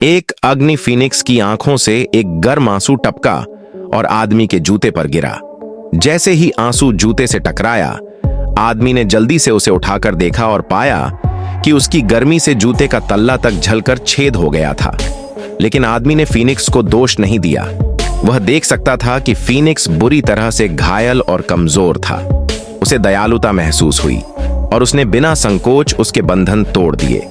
एक अग्नि फीनिक्स की आंखों से एक गर्म आंसू टपका और आदमी के जूते पर गिरा। जैसे ही आंसू जूते से टकराया, आदमी ने जल्दी से उसे उठाकर देखा और पाया कि उसकी गर्मी से जूते का तल्ला तक झलकर छेद हो गया था। लेकिन आदमी ने फीनिक्स को दोष नहीं दिया। वह देख सकता था कि फीनिक्स बुरी तरह से घायल और कमजोर था। उसे दयालुता महसूस हुई और उसने बिना संकोच उसके बंधन तोड़ दिए।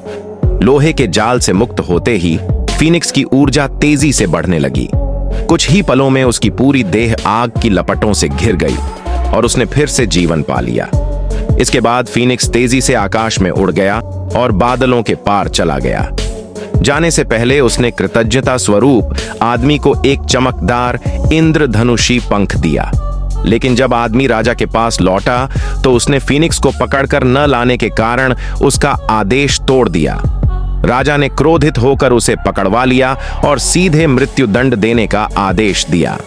लोहे के जाल से मुक्त होते ही फीनिक्स की ऊर्जा तेजी से बढ़ने लगी। कुछ ही पलों में उसकी पूरी देह आग की लपटों से घिर गई और उसने फिर से जीवन पा लिया। इसके बाद फीनिक्स तेजी से आकाश में उड़ गया और बादलों के पार चला गया। जाने से पहले उसने कृतज्ञता स्वरूप आदमी को एक चमकदार इंद्रधनुषी पंख दिया। लेकिन जब आदमी राजा के पास लौटा तो उसने फीनिक्स को पकड़कर न लाने के कारण उसका आदेश तोड़ दिया। राजा ने क्रोधित होकर उसे पकड़वा लिया और सीधे मृत्युदंड देने का आदेश दिया।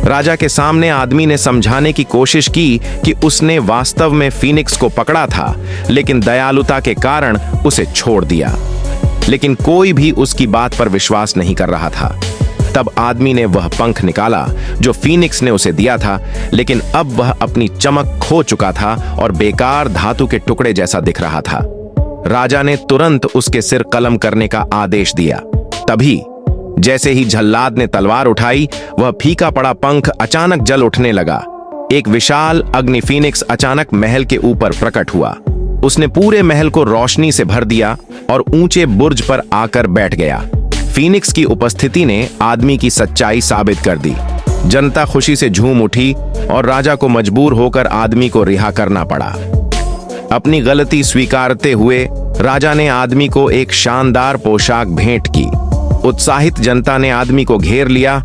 राजा के सामने आदमी ने समझाने की कोशिश की कि उसने वास्तव में फीनिक्स को पकड़ा था, लेकिन दयालुता के कारण उसे छोड़ दिया। लेकिन कोई भी उसकी बात पर विश्वास नहीं कर रहा था। तब आदमी ने वह पंख निकाला जो फीनिक्स ने उसे दिया था, लेकिन अब वह अपनी चमक खो चुका था और बेकार धातु के टुकड़े जैसा दिख रहा था। राजा ने तुरंत उसके सिर कलम करने का आदेश दिया। तभी जैसे ही जल्लाद ने तलवार उठाई, वह फीका पड़ा पंख अचानक जल उठने लगा। एक विशाल अग्नि फीनिक्स अचानक महल के ऊपर प्रकट हुआ। उसने पूरे महल को रोशनी से भर दिया और ऊंचे बुर्ज पर आकर बैठ गया। फीनिक्स की उपस्थिति ने आदमी की सच्चाई साबित कर दी। जनता खुशी से झूम उठी और राजा को मजबूर होकर आदमी को रिहा करना पड़ा। अपनी गलती स्वीकारते हुए राजा ने आदमी को एक शानदार पोशाक भेंट की। उत्साहित जनता ने आदमी को घेर लिया